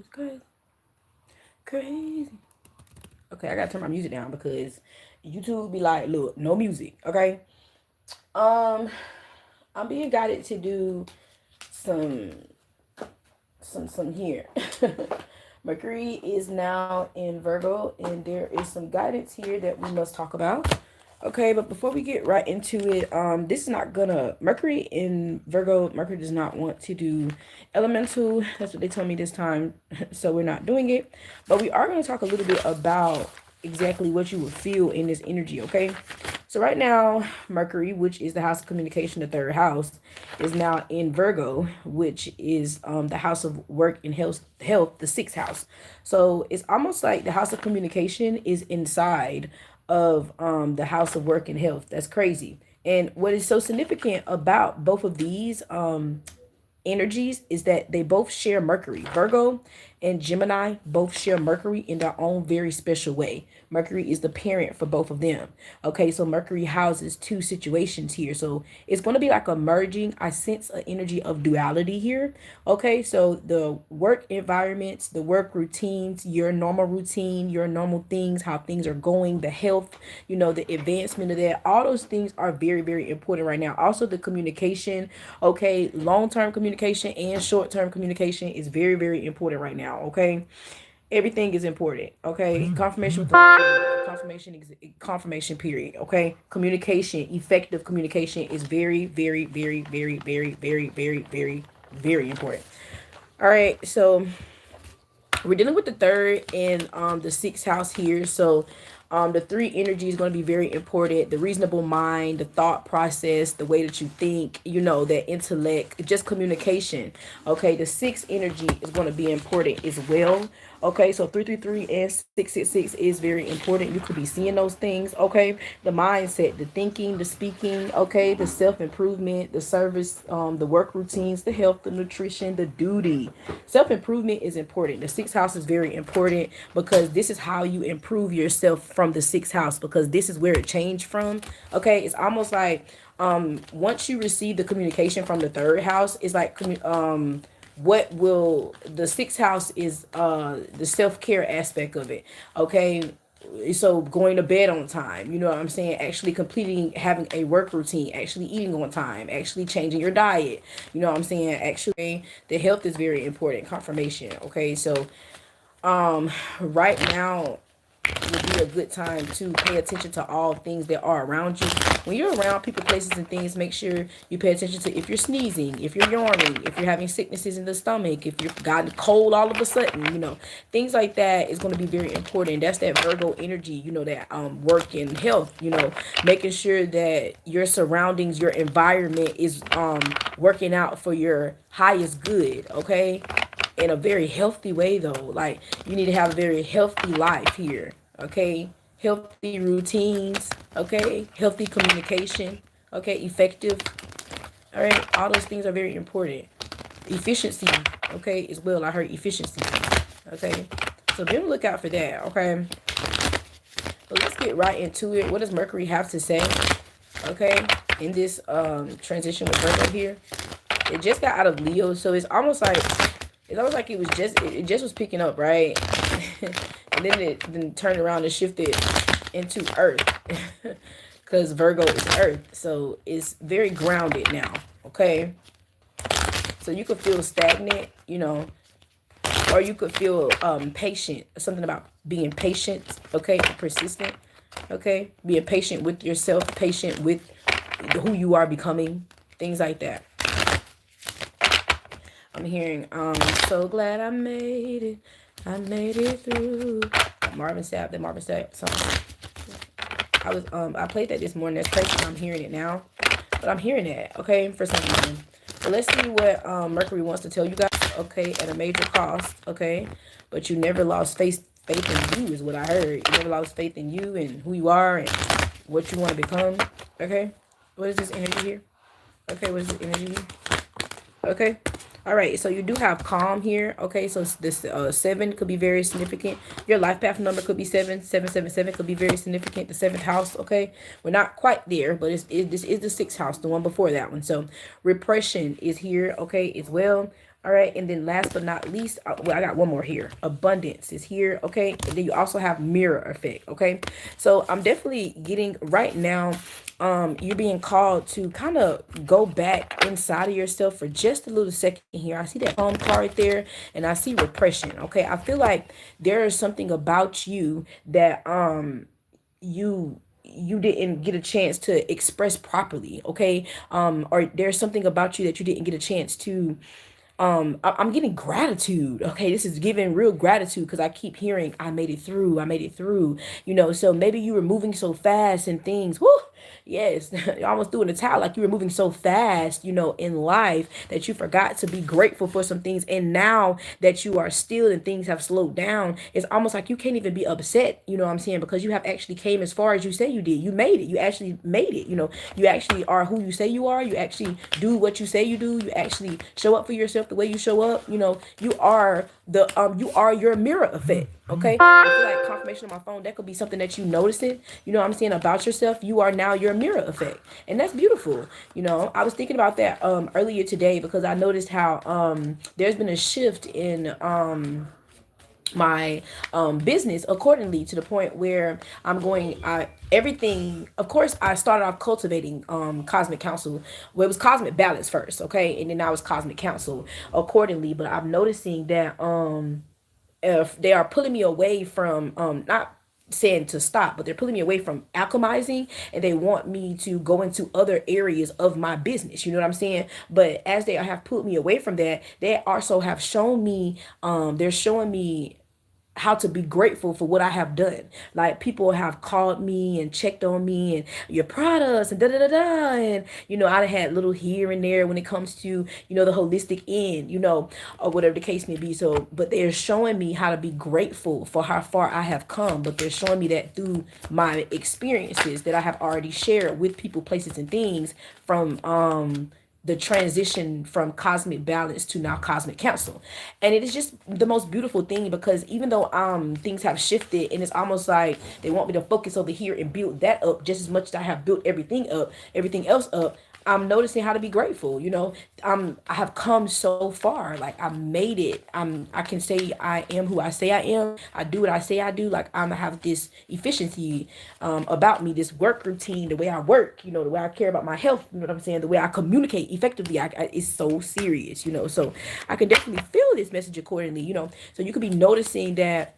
It's crazy. Crazy. Okay, I gotta turn my music down because YouTube be like, look, no music. Okay. Um, I'm being guided to do some some here. Mercury is now in Virgo, and there is some guidance here that we must talk about. Okay, but before we get right into it, this is not gonna Mercury in Virgo. Mercury does not want to do elemental. That's what they told me this time, so we're not doing it. But we are gonna talk a little bit about exactly what you would feel in this energy. Okay, so right now, Mercury, which is the house of communication, the third house, is now in Virgo, which is the house of work and health, the sixth house. So it's almost like the house of communication is inside of the house of work and health. That's crazy. And what is so significant about both of these energies is that they both share Mercury. Virgo and Gemini both share Mercury in their own very special way. Mercury is the parent for both of them. Okay, so Mercury houses two situations here. So it's going to be like a merging. I sense an energy of duality here. Okay, so the work environments, the work routines, your normal routine, your normal things, how things are going, the health, the advancement of that, all those things are very, very important right now. Also, the communication, okay, long term communication and short term communication is very, very important right now. Okay, everything is important. Okay, confirmation period. Okay, communication, effective communication is very, very, very, very, very, very, very, very, very important. All right, so we're dealing with the third and the sixth house here. So the three energy is going to be very important. The reasonable mind, the thought process, the way that you think, that intellect, just communication. Okay, the sixth energy is going to be important as well. Okay, so 333 and 666 is very important. You could be seeing those things. Okay, the mindset, the thinking, the speaking. Okay, the self improvement, the service, the work routines, the health, the nutrition, the duty. Self improvement is important. The sixth house is very important because this is how you improve yourself from the sixth house, because this is where it changed from. Okay, it's almost like once you receive the communication from the third house, it's like what will the sixth house is the self-care aspect of it. Okay, so going to bed on time, you know what I'm saying, actually completing, having a work routine, actually eating on time, actually changing your diet, you know what I'm saying, actually the health is very important. Confirmation. Okay, so right now would be a good time to pay attention to all things that are around you. When you're around people, places, and things, make sure you pay attention to if you're sneezing, if you're yawning, if you're having sicknesses in the stomach, if you've gotten cold all of a sudden, things like that is going to be very important. That's that Virgo energy, that work and health, making sure that your surroundings, your environment is working out for your highest good, okay? In a very healthy way though. Like, you need to have a very healthy life here. Okay, healthy routines. Okay, healthy communication. Okay, effective. All right, all those things are very important. Efficiency. Okay, as well. I heard efficiency. Okay, so be on the lookout for that. Okay, but let's get right into it. What does Mercury have to say? Okay, in this transition with Virgo here, it just got out of Leo, so it's almost like it just was picking up, right? And then it then turned around and shifted into Earth, because Virgo is Earth, so it's very grounded now. Okay, so you could feel stagnant, or you could feel patient. Something about being patient. Okay, persistent. Okay, being patient with yourself, patient with who you are becoming, things like that. I'm hearing, so glad I made it. I made it through. The Marvin Sapp song. I played that this morning. That's crazy. I'm hearing it now, but I'm hearing that. Okay, for some reason. So let's see what Mercury wants to tell you guys. Okay, at a major cost. Okay, but you never lost faith in you is what I heard. You never lost faith in you and who you are and what you want to become. Okay, what is this energy here? Okay, what is this energy here? Okay. All right, so you do have calm here. Okay, so this 7 could be very significant. Your life path number could be 777 could be very significant. The seventh house. Okay, we're not quite there, but this is the sixth house, the one before that one. So repression is here. Okay, as well. All right, and then last but not least, well, I got one more here. Abundance is here, okay? And then you also have mirror effect, okay? So I'm definitely getting right now, you're being called to kind of go back inside of yourself for just a little second here. I see that home card there, and I see repression, okay? I feel like there is something about you that you didn't get a chance to express properly, okay? Or there's something about you that you didn't get a chance to I'm getting gratitude. Okay, this is giving real gratitude because I keep hearing I made it through. I made it through. So maybe you were moving so fast and things. Whoo, yes, you almost threw in the towel, like you were moving so fast, in life that you forgot to be grateful for some things. And now that you are still and things have slowed down, it's almost like you can't even be upset. You know what I'm saying? Because you have actually came as far as you say you did. You made it. You actually made it. You actually are who you say you are. You actually do what you say you do. You actually show up for yourself the way you show up. You are your mirror effect. Okay, I feel like confirmation on my phone, that could be something that you noticing, what I'm saying, about yourself. You are now your mirror effect, and that's beautiful. I was thinking about that earlier today because I noticed how there's been a shift in my business accordingly, to the point where everything, of course, I started off cultivating cosmic counsel. Well, it was cosmic balance first, okay, and then now it's cosmic counsel accordingly. But I'm noticing that if they are pulling me away from not saying to stop, but they're pulling me away from alchemizing, and they want me to go into other areas of my business. You know what I'm saying? But as they have pulled me away from that, they also have shown me, they're showing me how to be grateful for what I have done. Like, people have called me and checked on me and your products and da da da da. And I had little here and there when it comes to, the holistic end, or whatever the case may be. So, but they're showing me how to be grateful for how far I have come. But they're showing me that through my experiences that I have already shared with people, places, and things from the transition from cosmic balance to now cosmic counsel. And it is just the most beautiful thing, because even though things have shifted, and it's almost like they want me to focus over here and build that up just as much as I have built everything else up, I'm noticing how to be grateful. I have come so far. Like, I made it. I can say I am who I say I am. I do what I say I do. Like, I have this efficiency about me, this work routine, the way I work, the way I care about my health, you know what I'm saying, the way I communicate effectively. It's so serious, so I can definitely feel this message accordingly, so you could be noticing that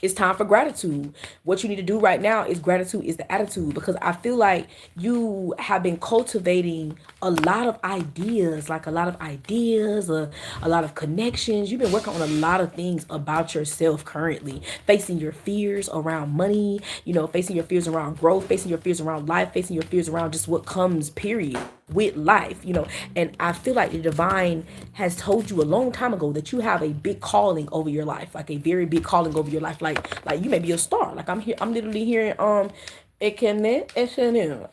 it's time for gratitude. What you need to do right now is gratitude is the attitude, because I feel like you have been cultivating a lot of ideas, a lot of connections. You've been working on a lot of things about yourself currently, facing your fears around money, facing your fears around growth, facing your fears around life, facing your fears around just what comes, period, with life, and I feel like the divine has told you a long time ago that you have a big calling over your life, like a very big calling over your life. Like you may be a star. Like, I'm literally hearing it can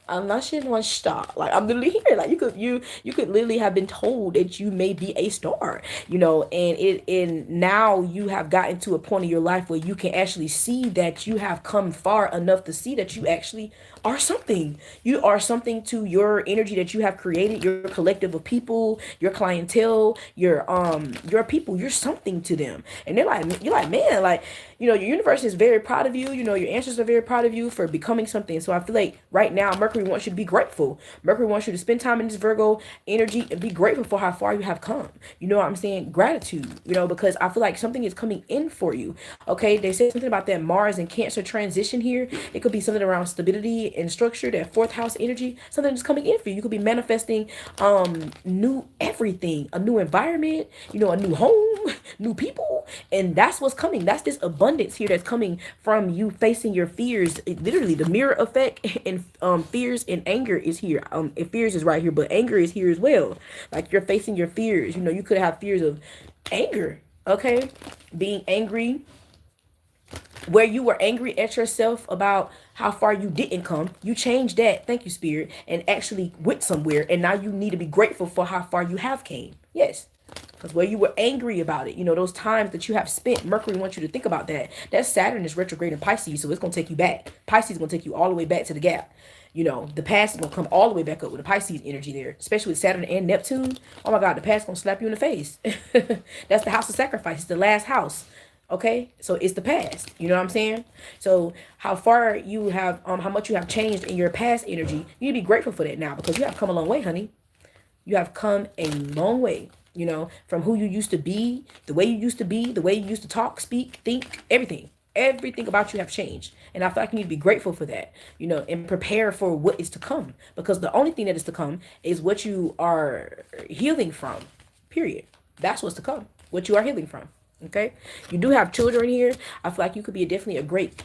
I'm not sure one star. Like, I'm literally hearing, like, you could literally have been told that you may be a star, and now you have gotten to a point in your life where you can actually see that you have come far enough to see that you actually are something. You are something to your energy that you have created, your collective of people, your clientele, your people. You're something to them, and you're like, man, like, your universe is very proud of you. Your ancestors are very proud of you for becoming something. So I feel like right now Mercury wants you to be grateful. Mercury wants you to spend time in this Virgo energy and be grateful for how far you have come. You know what I'm saying? Gratitude. Because I feel like something is coming in for you. Okay, they said something about that Mars and Cancer transition here. It could be something around stability and structure, that fourth house energy. Something that's coming in for you. You could be manifesting new everything, a new environment, a new home, new people, and that's what's coming. That's this abundance here that's coming from you facing your fears. Literally, the mirror effect, and fears and anger is here. Fears is right here, but anger is here as well. Like, you're facing your fears. You could have fears of anger. Okay, being angry, where you were angry at yourself about how far you didn't come. You changed that, thank you, Spirit, and actually went somewhere, and now you need to be grateful for how far you have came. Yes, Because where you were angry about it, you know, those times that you have spent, Mercury wants you to think about that. That Saturn is retrograde in Pisces, so it's going to take you back. Pisces is going to take you all the way back to the gap. You know, the past is going to come all the way back up with the Pisces energy there, especially with Saturn and Neptune. Oh my God, the past is going to slap you in the face. That's the house of sacrifice. It's the last house. Okay, so it's the past. You know what I'm saying? So how far you have, how much you have changed in your past energy, you need to be grateful for that now, because you have come a long way, honey. You have come a long way, you know, from who you used to be, the way you used to be, the way you used to talk, speak, think, everything. Everything about you have changed. And I feel like you need to be grateful for that, you know, and prepare for what is to come. Because the only thing that is to come is what you are healing from, period. That's what's to come, what you are healing from. Okay. You do have children here. I feel like you could be definitely a great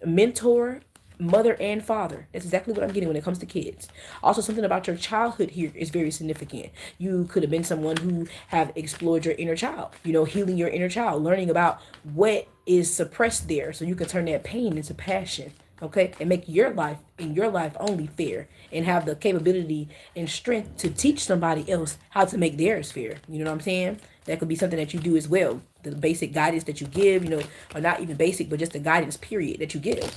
mentor, mother and father. That's exactly what I'm getting when it comes to kids. Also, something about your childhood here is very significant. You could have been someone who have explored your inner child, you know, healing your inner child, learning about what is suppressed there so you can turn that pain into passion. Okay, and make your life and your life only fair, and have the capability and strength to teach somebody else how to make theirs fair. You know what I'm saying? That could be something that you do as well. The basic guidance that you give, you know, or not even basic, but just the guidance period that you give.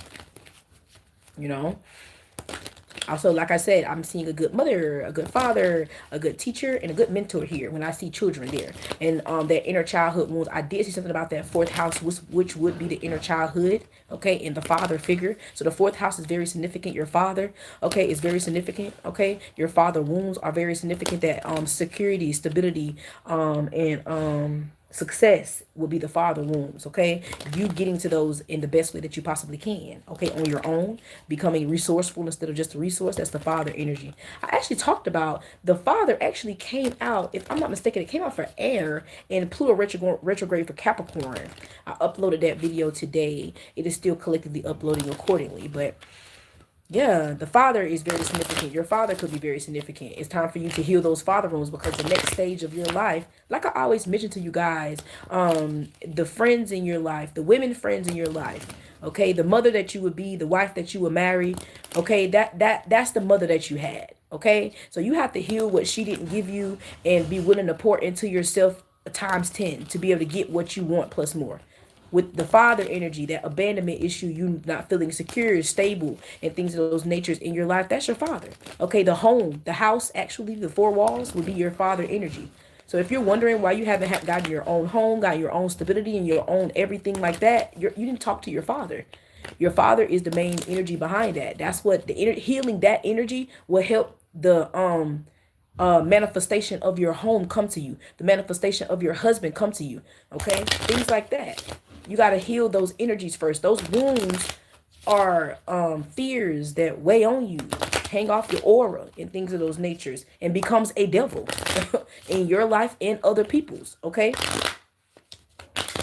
You know, also, like I said, I'm seeing a good mother, a good father, a good teacher, and a good mentor here when I see children there. And that inner childhood wounds, I did see something about that fourth house, which would be the inner childhood, okay, and the father figure. So the fourth house is very significant. Your father, okay, is very significant, okay. Your father wounds are very significant. That security, stability, and success will be the father wounds, okay. You getting to those in the best way that you possibly can, okay, on your own, becoming resourceful instead of just a resource. That's the father energy. I actually talked about the father actually came out, if I'm not mistaken, it came out for air, and Pluto retrograde for Capricorn. I uploaded that video today. It is still collectively uploading accordingly, but yeah, the father is very significant. Your father could be very significant. It's time for you to heal those father wounds, because the next stage of your life, like I always mention to you guys, the friends in your life, the women friends in your life, okay, the mother that you would be, the wife that you would marry, okay, that's the mother that you had, okay? So you have to heal what she didn't give you and be willing to pour into yourself times 10 to be able to get what you want plus more. With the father energy, that abandonment issue, you not feeling secure, stable, and things of those natures in your life, that's your father. Okay, the home, the house, actually, the four walls would be your father energy. So if you're wondering why you haven't gotten your own home, got your own stability, and your own everything like that, you didn't talk to your father. Your father is the main energy behind that. That's what healing that energy will help the manifestation of your home come to you, the manifestation of your husband come to you, okay, things like that. You got to heal those energies first. Those wounds are fears that weigh on you, hang off your aura, and things of those natures, and becomes a devil in your life and other people's, okay,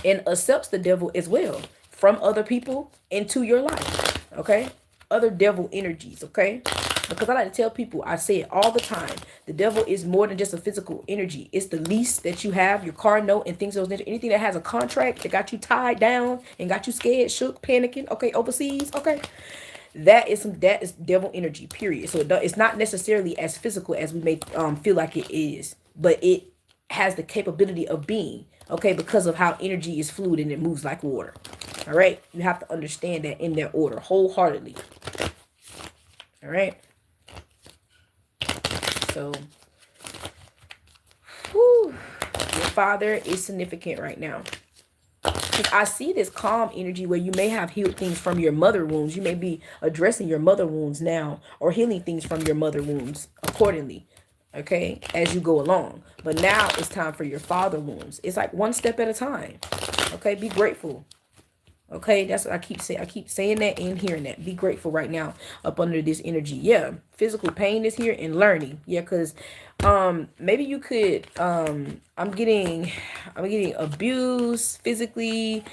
and accepts the devil as well from other people into your life, okay, other devil energies, okay. Because I like to tell people, I say it all the time, the devil is more than just a physical energy. It's the lease that you have, your car note, and things of those. Anything that has a contract that got you tied down and got you scared, shook, panicking, okay, overseas, okay. That is devil energy, period. So it's not necessarily as physical as we may feel like it is, but it has the capability of being, okay, because of how energy is fluid and it moves like water. All right, you have to understand that in their order wholeheartedly. All right. So, your father is significant right now. I see this calm energy where you may have healed things from your mother wounds. You may be addressing your mother wounds now, or healing things from your mother wounds accordingly, okay, as you go along. But now it's time for your father wounds. It's like one step at a time, okay? Be grateful. Okay, that's what I keep saying. I keep saying that and hearing that. Be grateful right now up under this energy. Yeah, physical pain is here, and learning. Yeah, because maybe you could I'm getting abused physically,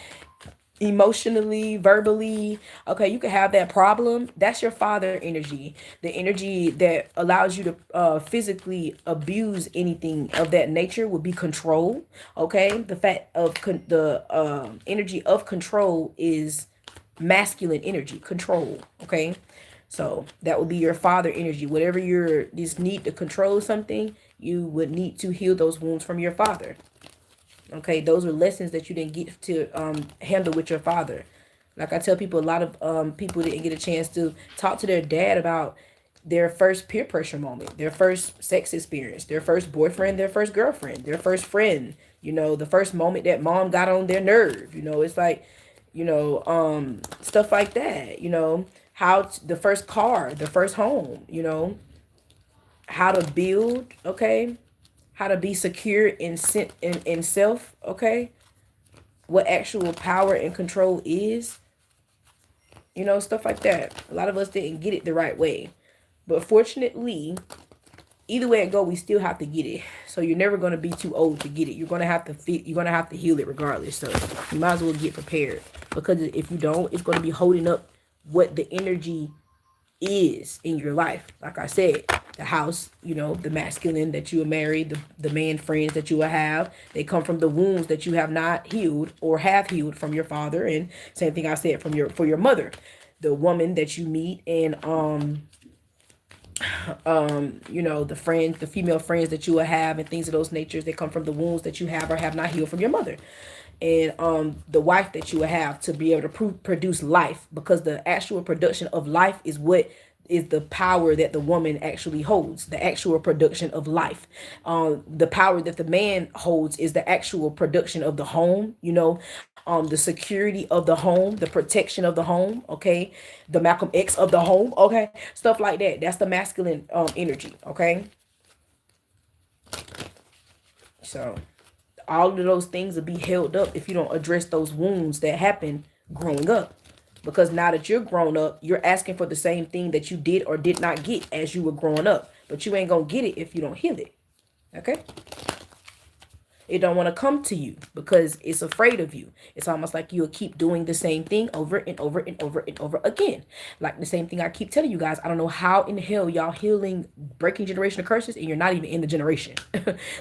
emotionally, verbally. Okay, you could have that problem. That's your father energy, the energy that allows you to physically abuse anything of that nature would be control. Okay, the fact of the energy of control is masculine energy, control. Okay, so that would be your father energy. Whatever your this need to control something you would need to heal those wounds from your father. Okay, those are lessons that you didn't get to handle with your father. Like I tell people, a lot of people didn't get a chance to talk to their dad about their first peer pressure moment, their first sex experience, their first boyfriend, their first girlfriend, their first friend, you know, the first moment that mom got on their nerve, you know, it's like, you know, stuff like that, you know, the first car, the first home, you know, how to build, okay, how to be secure in self, okay, what actual power and control is, you know, stuff like that. A lot of us didn't get it the right way, but fortunately, either way it go, we still have to get it. So you're never going to be too old to get it. You're going to have to you're going to have to heal it regardless. So you might as well get prepared, because if you don't, it's going to be holding up what the energy is in your life. Like I said, the house, you know, the masculine that you are married, the man friends that you will have, they come from the wounds that you have not healed or have healed from your father. And same thing I said for your mother, the woman that you meet, and you know, the female friends that you will have, and things of those natures, they come from the wounds that you have or have not healed from your mother. And the wife that you will have to be able to produce life, because the actual production of life is what is the power that the woman actually holds, the actual production of life. The power that the man holds is the actual production of the home, you know, the security of the home, the protection of the home, okay, the Malcolm X of the home, okay, stuff like that. That's the masculine energy, okay. So all of those things will be held up if you don't address those wounds that happen growing up. Because now that you're grown up, you're asking for the same thing that you did or did not get as you were growing up. But you ain't going to get it if you don't heal it. Okay? It don't want to come to you because it's afraid of you. It's almost like you'll keep doing the same thing over and over and over and over again. Like the same thing I keep telling you guys. I don't know how in hell y'all healing breaking generational curses and you're not even in the generation.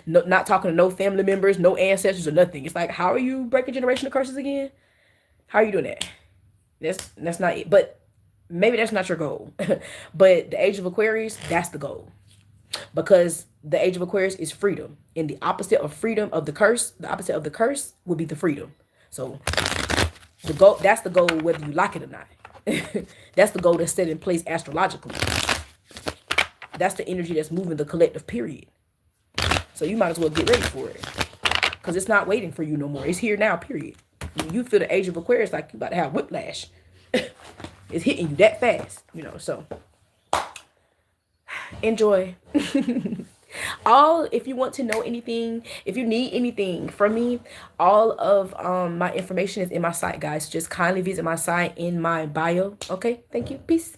No, not talking to no family members, no ancestors or nothing. It's like, how are you breaking generational curses again? How are you doing that? That's not it. But maybe that's not your goal. But the age of Aquarius, that's the goal. Because the age of Aquarius is freedom. And the opposite of freedom of the curse, the opposite of the curse would be the freedom. So the goal, that's the goal whether you like it or not. That's the goal that's set in place astrologically. That's the energy that's moving the collective, period. So you might as well get ready for it. Because it's not waiting for you no more. It's here now, period. You feel the age of Aquarius like you about to have whiplash. It's hitting you that fast, you know. So enjoy. If you want to know anything, if you need anything from me, all of my information is in my site, guys. Just kindly visit my site in my bio. Okay, thank you. Peace.